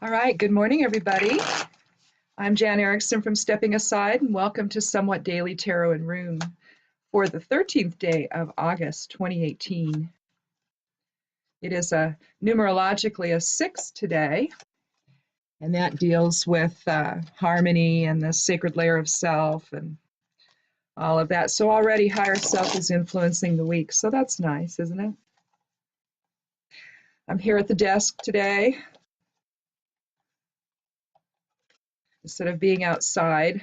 All right, good morning, everybody. I'm Jan Erickson from Stepping Aside, and welcome to Somewhat Daily Tarot and Rune for the 13th day of August 2018. It is numerologically a 6 today, and that deals with harmony and the sacred layer of self and all of that. So already higher self is influencing the week, so that's nice, isn't it? I'm here at the desk today. Instead of being outside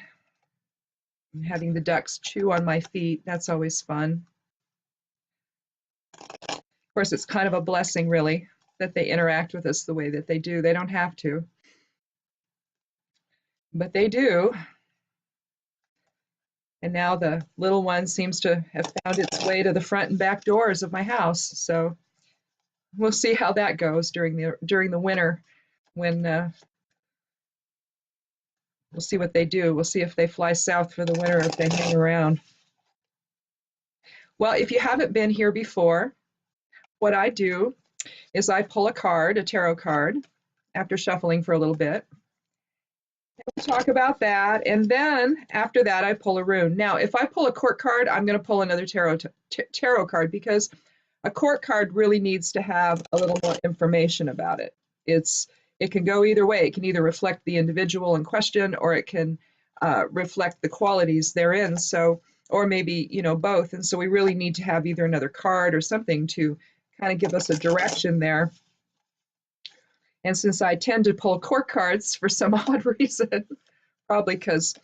and having the ducks chew on my feet, that's always fun. Of course, it's kind of a blessing, really, that they interact with us the way that they do. They don't have to, but they do. And now the little one seems to have found its way to the front and back doors of my house. So we'll see how that goes during the winter when we'll see what they do. We'll see if they fly south for the winter or if they hang around. Well, if you haven't been here before, what I do is I pull a card, a tarot card, after shuffling for a little bit. We'll talk about that, and then after that I pull a rune. Now, if I pull a court card, I'm going to pull another tarot card because a court card really needs to have a little more information about it. It can go either way. It can either reflect the individual in question, or it can reflect the qualities therein. So, or maybe both. And so we really need to have either another card or something to kind of give us a direction there. And since I tend to pull court cards for some odd reason, probably because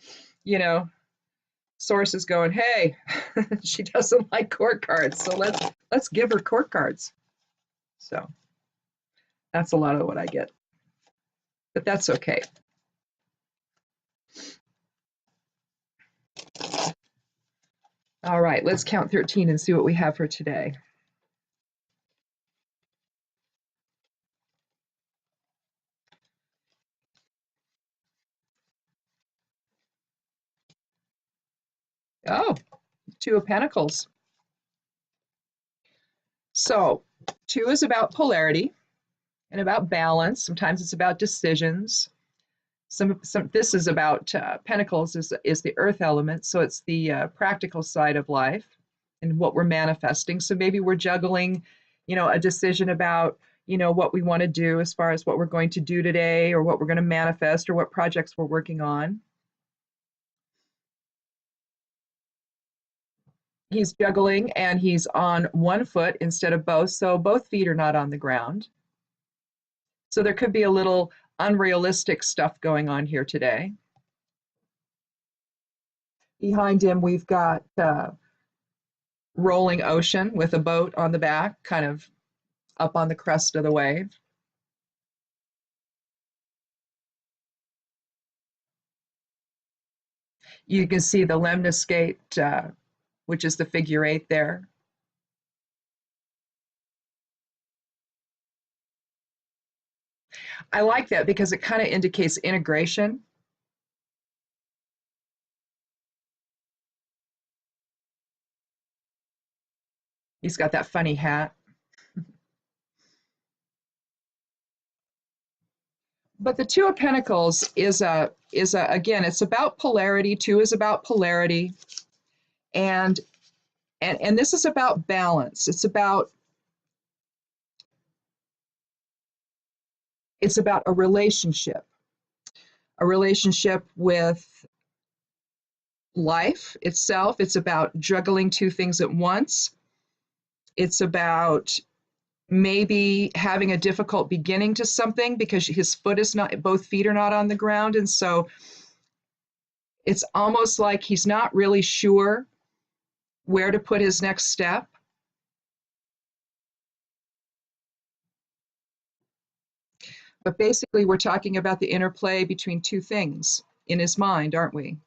Source is going, hey, she doesn't like court cards, so let's give her court cards. So that's a lot of what I get, but that's okay. All right, let's count 13 and see what we have for today. Oh, Two of Pentacles. So 2 is about polarity and about balance. Sometimes it's about decisions. This is about Pentacles is the earth element, so it's the practical side of life and what we're manifesting. So maybe we're juggling, a decision about what we want to do as far as what we're going to do today, or what we're going to manifest, or what projects we're working on. He's juggling and he's on one foot instead of both, so both feet are not on the ground. So there could be a little unrealistic stuff going on here today. Behind him, we've got rolling ocean with a boat on the back, kind of up on the crest of the wave. You can see the lemniscate, which is the figure 8 there. I like that because it kind of indicates integration. He's got that funny hat. But the 2 of Pentacles is again, it's about polarity. 2 is about polarity. And this is about balance. It's about a relationship with life itself. It's about juggling 2 things at once. It's about maybe having a difficult beginning to something because both feet are not on the ground. And so it's almost like he's not really sure where to put his next step. But basically, we're talking about the interplay between 2 things in his mind, aren't we?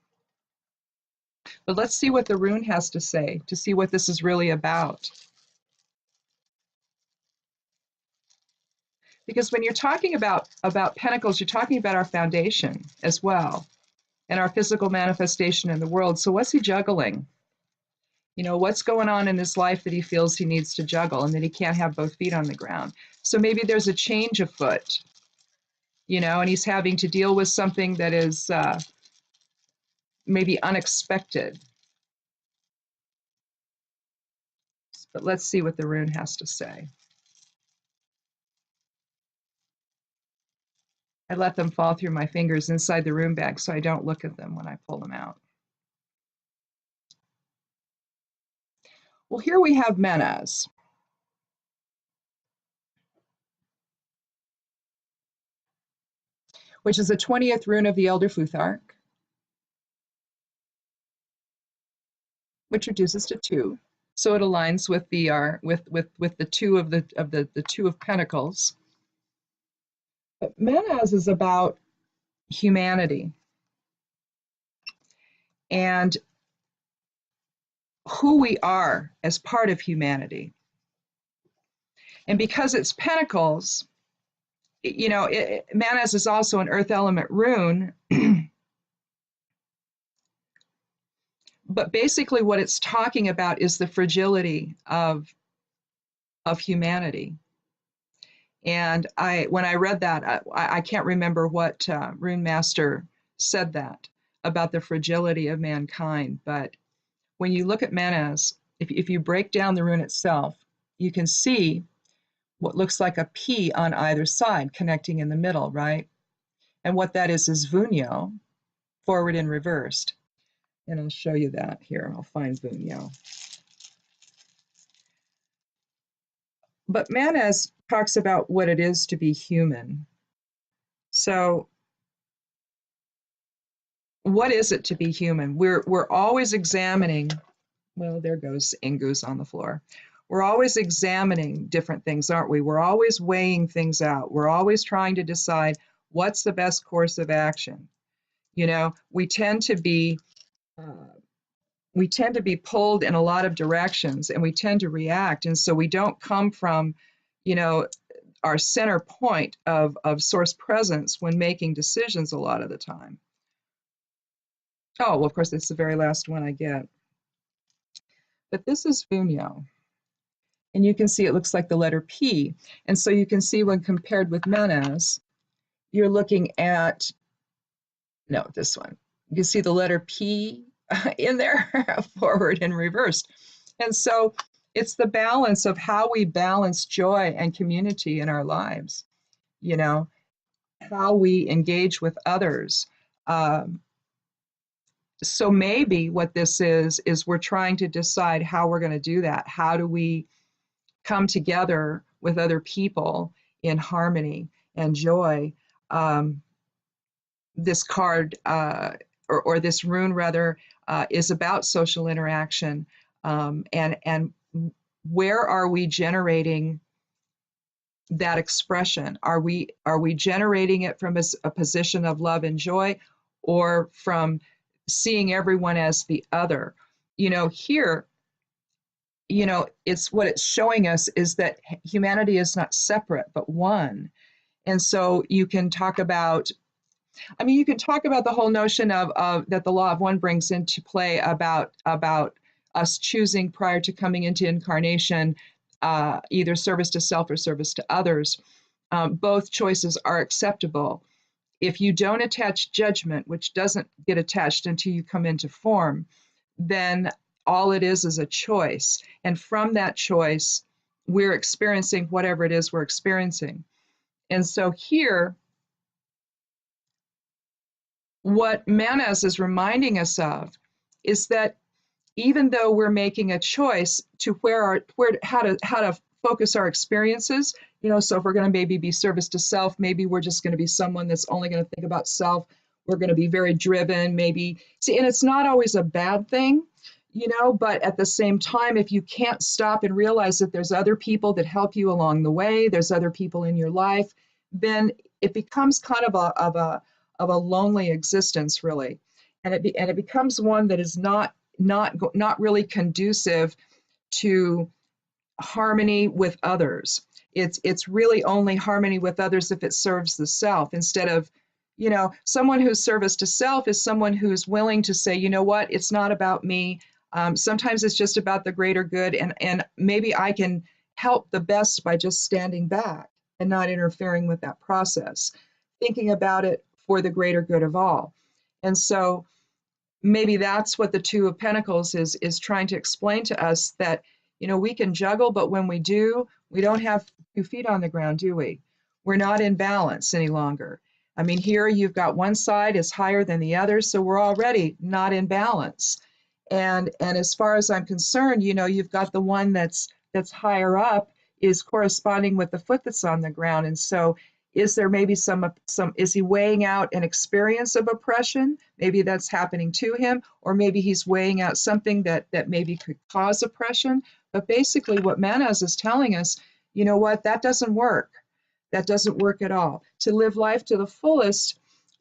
But let's see what the rune has to say, to see what this is really about. Because when you're talking about pentacles, you're talking about our foundation as well, and our physical manifestation in the world. So what's he juggling? What's going on in his life that he feels he needs to juggle and that he can't have both feet on the ground? So maybe there's a change afoot. and he's having to deal with something that is maybe unexpected. But let's see what the rune has to say. I let them fall through my fingers inside the rune bag so I don't look at them when I pull them out. Well, here we have Menas. Which is the 20th rune of the Elder Futhark, which reduces to 2. So it aligns with the with the 2 of the 2 of Pentacles. But Menas is about humanity and who we are as part of humanity. And because it's Pentacles, Menas is also an earth element rune. But basically what it's talking about is the fragility of humanity. And when I read that, I can't remember what Rune Master said that about the fragility of mankind. But when you look at Menas, if you break down the rune itself, you can see what looks like a P on either side connecting in the middle, right? And what that is Vunyo, forward and reversed. And I'll show you that here. I'll find Vunyo. But Menas talks about what it is to be human. So what is it to be human? We're always examining, well, there goes Ingu's on the floor. We're always examining different things, aren't we? We're always weighing things out. We're always trying to decide what's the best course of action. We tend to be pulled in a lot of directions, and we tend to react. And so we don't come from, our center point of source presence when making decisions a lot of the time. Oh, well, of course, it's the very last one I get. But this is Vunyo. And you can see it looks like the letter P. And so you can see when compared with Menas, you're looking at, no, this one. You can see the letter P in there, forward and reversed. And so it's the balance of how we balance joy and community in our lives, how we engage with others. So maybe what this is we're trying to decide how we're going to do that. How do we come together with other people in harmony and joy? This card, or this rune rather, is about social interaction, and where are we generating that expression? Are we generating it from a position of love and joy, or from seeing everyone as the other? Here, it's what it's showing us is that humanity is not separate, but one. And so you can talk about, the whole notion of that the law of one brings into play about us choosing prior to coming into incarnation, either service to self or service to others. Both choices are acceptable. If you don't attach judgment, which doesn't get attached until you come into form, then all it is a choice. And from that choice, we're experiencing whatever it is we're experiencing. And so here, what Menas is reminding us of is that even though we're making a choice to how to focus our experiences, so if we're going to maybe be service to self, maybe we're just going to be someone that's only going to think about self. We're going to be very driven, maybe. See, and it's not always a bad thing, but at the same time, if you can't stop and realize that there's other people that help you along the way, there's other people in your life, then it becomes kind of a lonely existence, really. And it becomes one that is not really conducive to harmony with others. It's really only harmony with others if it serves the self, instead of, someone who's service to self is someone who's willing to say, what, it's not about me. Sometimes it's just about the greater good, and maybe I can help the best by just standing back and not interfering with that process. thinking about it for the greater good of all. And so maybe that's what the Two of Pentacles is trying to explain to us, that, you know, we can juggle, but when we do, we don't have 2 feet on the ground, do we? We're not in balance any longer. I mean, here you've got one side is higher than the other, so we're already not in balance. And as far as I'm concerned, you know, you've got the one that's higher up is corresponding with the foot that's on the ground. And so is there maybe some, is he weighing out an experience of oppression? Maybe that's happening to him, or maybe he's weighing out something that maybe could cause oppression. But basically what Manas is telling us, you know what, that doesn't work. That doesn't work at all. To live life to the fullest,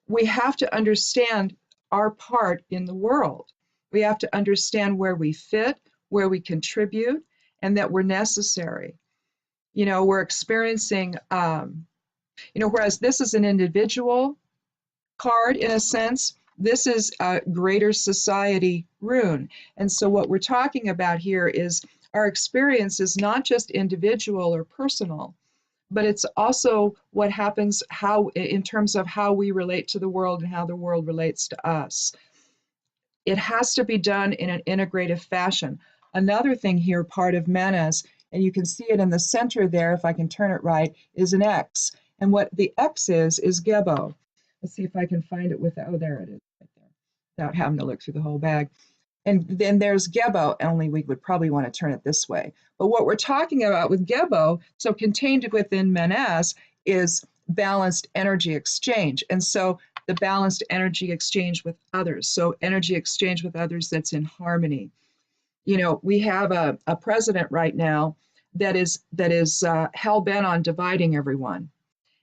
we have to understand our part in the world. We have to understand where we fit, where we contribute, and that we're necessary. You know, we're experiencing, you know, whereas this is an individual card in a sense, this is a greater society rune. And so what we're talking about here is our experience is not just individual or personal, but it's also what happens how in terms of how we relate to the world and how the world relates to us. It has to be done in an integrative fashion. Another thing here, part of Manas, and you can see it in the center there, if I can turn it right, is an X. And what the X is Gebo. Let's see if I can find it with, oh, there it is, right there, without having to look through the whole bag. And then there's Gebo, only we would probably want to turn it this way. But what we're talking about with Gebo, so contained within Manas, is balanced energy exchange. And so the balanced energy exchange with others. So energy exchange with others that's in harmony. You know, we have a president right now that is hell-bent on dividing everyone.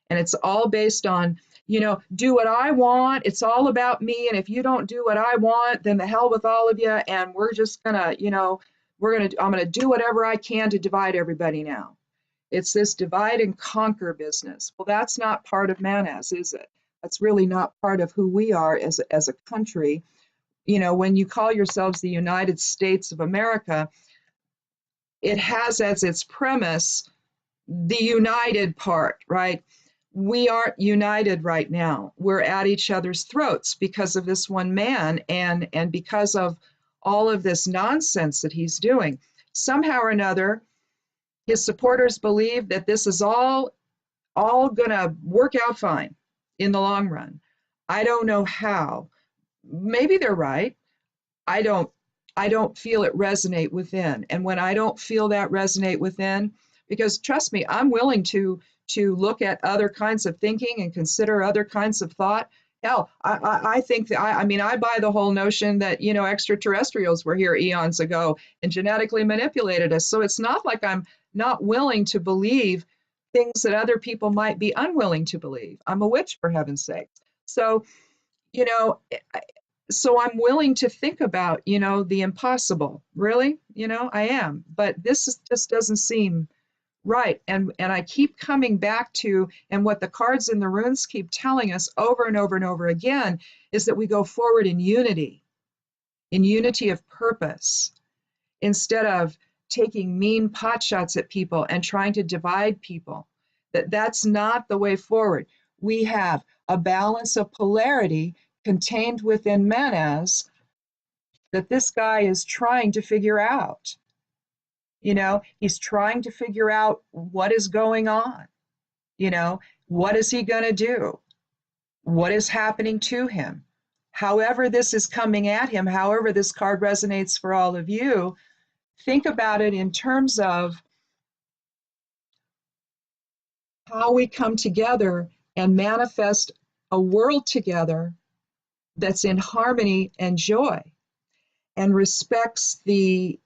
And it's all based on, you know, do what I want. It's all about me. And if you don't do what I want, then the hell with all of you. And we're just gonna, you know, I'm gonna do whatever I can to divide everybody now. It's this divide and conquer business. Well, that's not part of Manas, is it? That's really not part of who we are as a country. You know, when you call yourselves the United States of America, it has as its premise the united part, right? We aren't united right now. We're at each other's throats because of this one man and because of all of this nonsense that he's doing. Somehow or another, his supporters believe that this is all gonna work out fine in the long run. I don't know how. Maybe they're right. I don't feel it resonate within. And when I don't feel that resonate within, because trust me, I'm willing to look at other kinds of thinking and consider other kinds of thought. Hell, I think that I mean, I buy the whole notion that, you know, extraterrestrials were here eons ago and genetically manipulated us. So it's not like I'm not willing to believe things that other people might be unwilling to believe. I'm a witch, for heaven's sake. So, you know, so I'm willing to think about, you know, the impossible. Really, you know, I am. But just doesn't seem right. And I keep coming back to, and what the cards in the runes keep telling us over and over and over again, is that we go forward in unity of purpose, instead of taking mean pot shots at people and trying to divide people. That's not the way forward. We have a balance of polarity contained within Manas that this guy is trying to figure out. You know, he's trying to figure out what is going on. You know, what is he going to do? What is happening to him? However this is coming at him, however this card resonates for all of you, think about it in terms of how we come together and manifest a world together that's in harmony and joy and respects the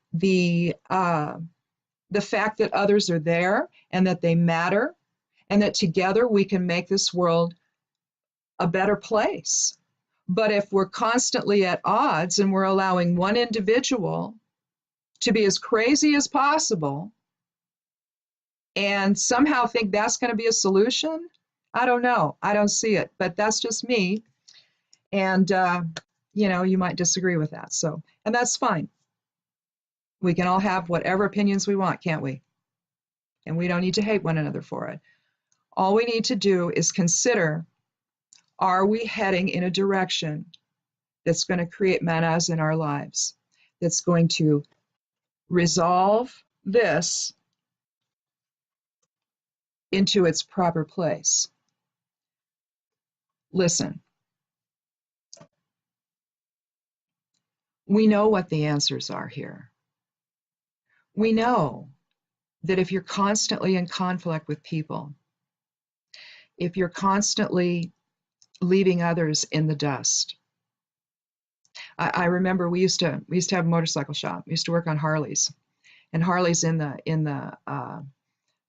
fact that others are there and that they matter, and that together we can make this world a better place. But if we're constantly at odds and we're allowing one individual to be as crazy as possible and somehow think that's going to be a solution, I don't know. I don't see it, but that's just me. And, you know, you might disagree with that. So, and that's fine. We can all have whatever opinions we want, can't we? And we don't need to hate one another for it. All we need to do is consider Are we heading in a direction that's going to create manas in our lives, that's going to resolve this into its proper place? Listen, we know what the answers are here. We know that if you're constantly in conflict with people, if you're constantly leaving others in the dust. I remember we used to have a motorcycle shop. We used to work on Harleys, and Harleys in the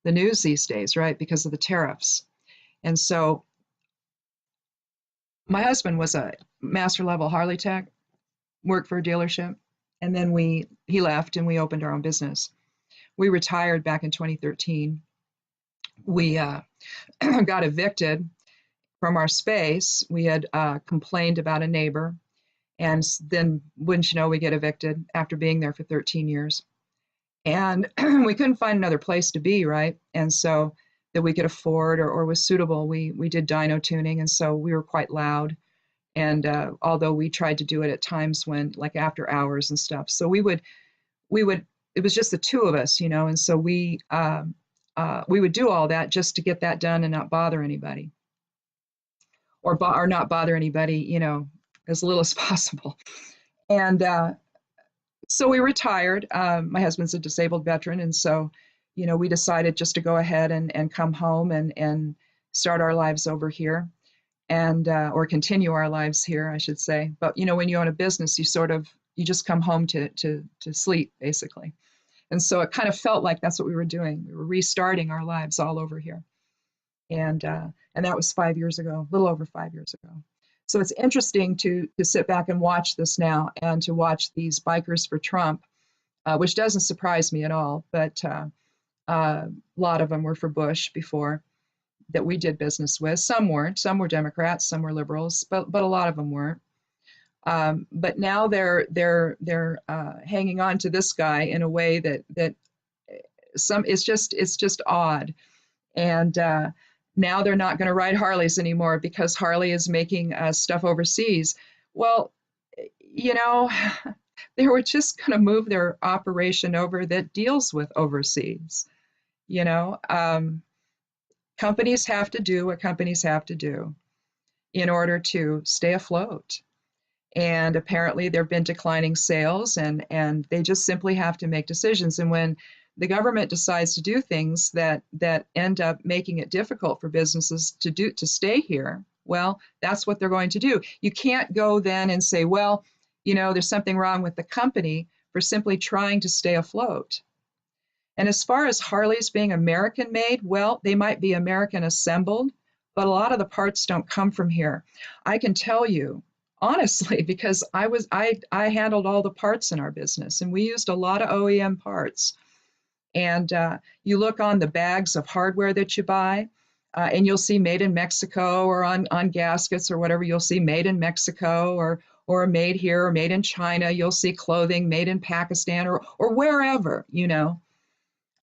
news these days, right? Because of the tariffs. And so my husband was a master level Harley tech, worked for a dealership, and then he left and we opened our own business. We retired back in 2013. We got evicted from our space. We had complained about a neighbor, and then wouldn't you know, we get evicted after being there for 13 years. And we couldn't find another place to be, right? And so that we could afford or was suitable. We did dyno tuning, and so we were quite loud. And although we tried to do it at times when, like after hours and stuff, so we would, it was just the two of us, you know, and so we would do all that just to get that done and not bother anybody, or not bother anybody, you know, as little as possible. And so we retired. My husband's a disabled veteran, and so, you know, we decided just to go ahead and come home and start our lives over here, and or continue our lives here, I should say. But you know, when you own a business, you just come home to sleep, basically. And so it kind of felt like that's what we were doing. We were restarting our lives all over here, and that was 5 years ago, a little over 5 years ago. So it's interesting to sit back and watch this now, and to watch these bikers for Trump, which doesn't surprise me at all. But a lot of them were for Bush before, that we did business with. Some weren't. Some were Democrats, some were liberals, but a lot of them weren't. But now they're hanging on to this guy in a way that it's just odd. And now they're not going to ride Harleys anymore because Harley is making stuff overseas. Well, you know, they were just going to move their operation over that deals with overseas. You know, companies have to do what companies have to do in order to stay afloat. And apparently there have been declining sales, and they just simply have to make decisions. And when the government decides to do things that end up making it difficult for businesses to stay here, well, that's what they're going to do. You can't go then and say, well, you know, there's something wrong with the company for simply trying to stay afloat. And as far as Harleys being American made, well, they might be American assembled, but a lot of the parts don't come from here. I can tell you honestly, because I handled all the parts in our business, and we used a lot of OEM parts. And you look on the bags of hardware that you buy, and you'll see made in Mexico, or on gaskets or whatever, you'll see made in Mexico, or made here, or made in China. You'll see clothing made in Pakistan, or wherever, you know.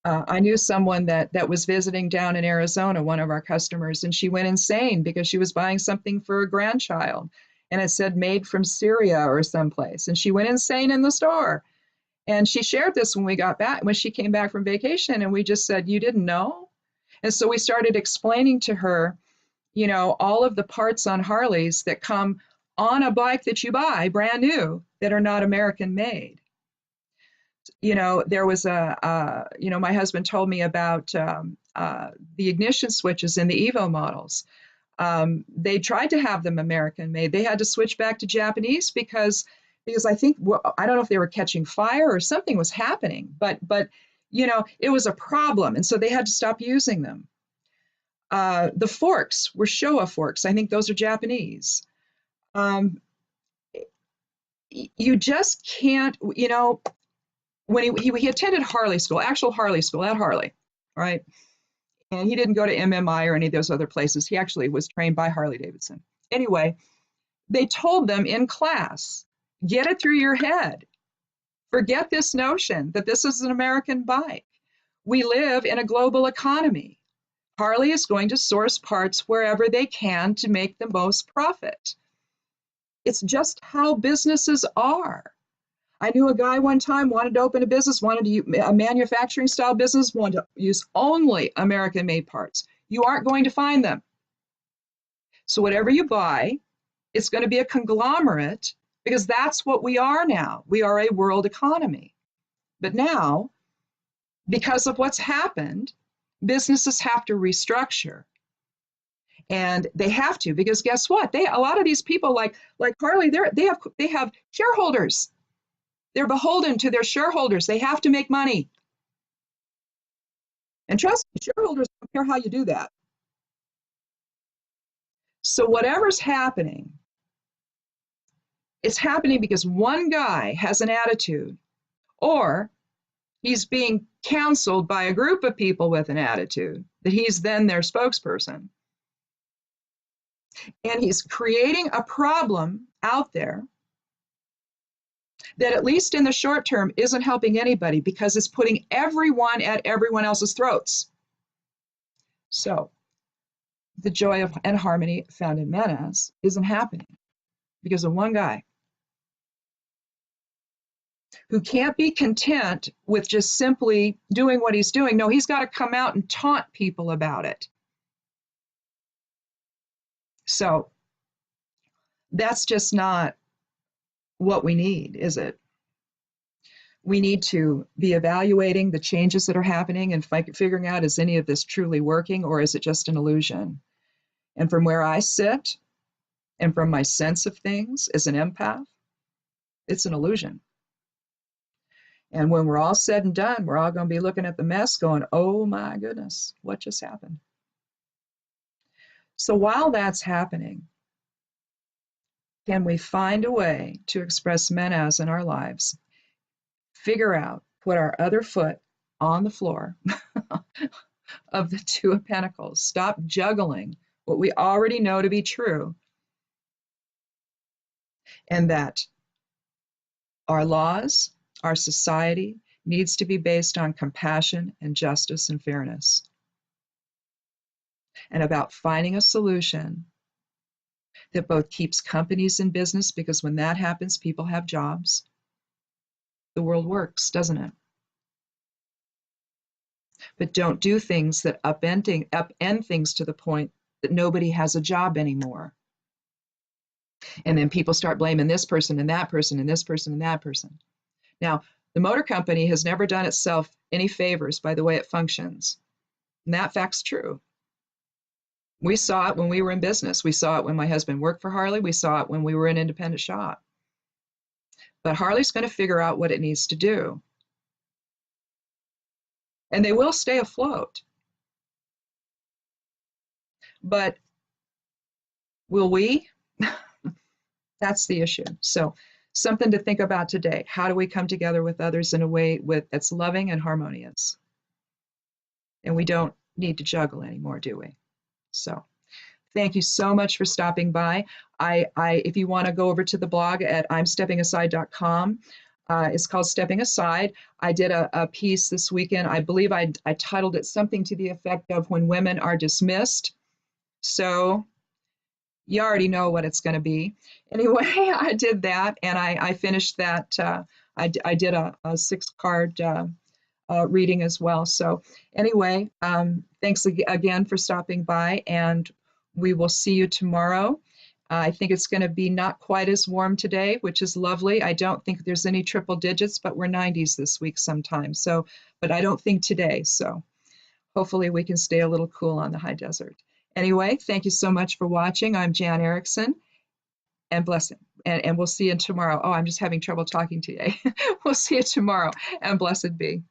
I knew someone that was visiting down in Arizona, one of our customers, and she went insane because she was buying something for a grandchild, and it said made from Syria or someplace, and she went insane in the store. And she shared this when she came back from vacation, and we just said, you didn't know? And so we started explaining to her, you know, all of the parts on Harleys that come on a bike that you buy brand new that are not American made. You know, there was you know, my husband told me about the ignition switches in the Evo models. They tried to have them American made. They had to switch back to Japanese because I think, well, I don't know if they were catching fire or something was happening, but you know, it was a problem, and so they had to stop using them. The forks were Showa forks. I think those are Japanese. You just can't, you know, when he attended Harley school, actual Harley school at Harley, right? And he didn't go to MMI or any of those other places. He actually was trained by Harley Davidson. Anyway, they told them in class, get it through your head. Forget this notion that this is an American bike. We live in a global economy. Harley is going to source parts wherever they can to make the most profit. It's just how businesses are. I knew a guy one time wanted to open a business, wanted to use a manufacturing style business, wanted to use only American made parts. You aren't going to find them. So whatever you buy, it's going to be a conglomerate, because that's what we are now. We are a world economy. But now, because of what's happened, businesses have to restructure. And they have to, because guess what? A lot of these people like Harley, they have shareholders. They're beholden to their shareholders. They have to make money. And trust me, shareholders don't care how you do that. So whatever's happening, it's happening because one guy has an attitude, or he's being counseled by a group of people with an attitude that he's then their spokesperson. And he's creating a problem out there that, at least in the short term, isn't helping anybody, because it's putting everyone at everyone else's throats. So the joy and harmony found in Menas isn't happening because of one guy who can't be content with just simply doing what he's doing. No, he's got to come out and taunt people about it. So that's just not what we need, is it? We need to be evaluating the changes that are happening and figuring out, is any of this truly working, or is it just an illusion? And from where I sit and from my sense of things as an empath, it's an illusion. And when we're all said and done, we're all going to be looking at the mess going, oh my goodness, what just happened? So while that's happening, can we find a way to express Menas in our lives? Figure out, put our other foot on the floor of the Two of Pentacles. Stop juggling what we already know to be true, and that our laws, our society needs to be based on compassion and justice and fairness, and about finding a solution that both keeps companies in business, because when that happens, people have jobs. The world works, doesn't it? But don't do things that upend things to the point that nobody has a job anymore. And then people start blaming this person and that person and this person and that person. Now, the motor company has never done itself any favors by the way it functions. And that fact's true. We saw it when we were in business. We saw it when my husband worked for Harley. We saw it when we were an independent shop. But Harley's going to figure out what it needs to do. And they will stay afloat. But will we? That's the issue. So something to think about today. How do we come together with others in a way that's loving and harmonious? And we don't need to juggle anymore, do we? So thank you so much for stopping by. If you want to go over to the blog at imsteppingaside.com, it's called Stepping Aside. I did a piece this weekend. I believe I titled it something to the effect of When Women Are Dismissed. So you already know what it's going to be. Anyway, I did that, and I finished that. I did a 6-card reading as well. So anyway, thanks again for stopping by, and we will see you tomorrow. I think it's going to be not quite as warm today, which is lovely. I don't think there's any triple digits, but we're 90s this week sometimes. So, but I don't think today. So hopefully we can stay a little cool on the high desert. Anyway, thank you so much for watching. I'm Jan Erickson, and blessing. And we'll see you tomorrow. Oh, I'm just having trouble talking today. We'll see you tomorrow, and blessed be.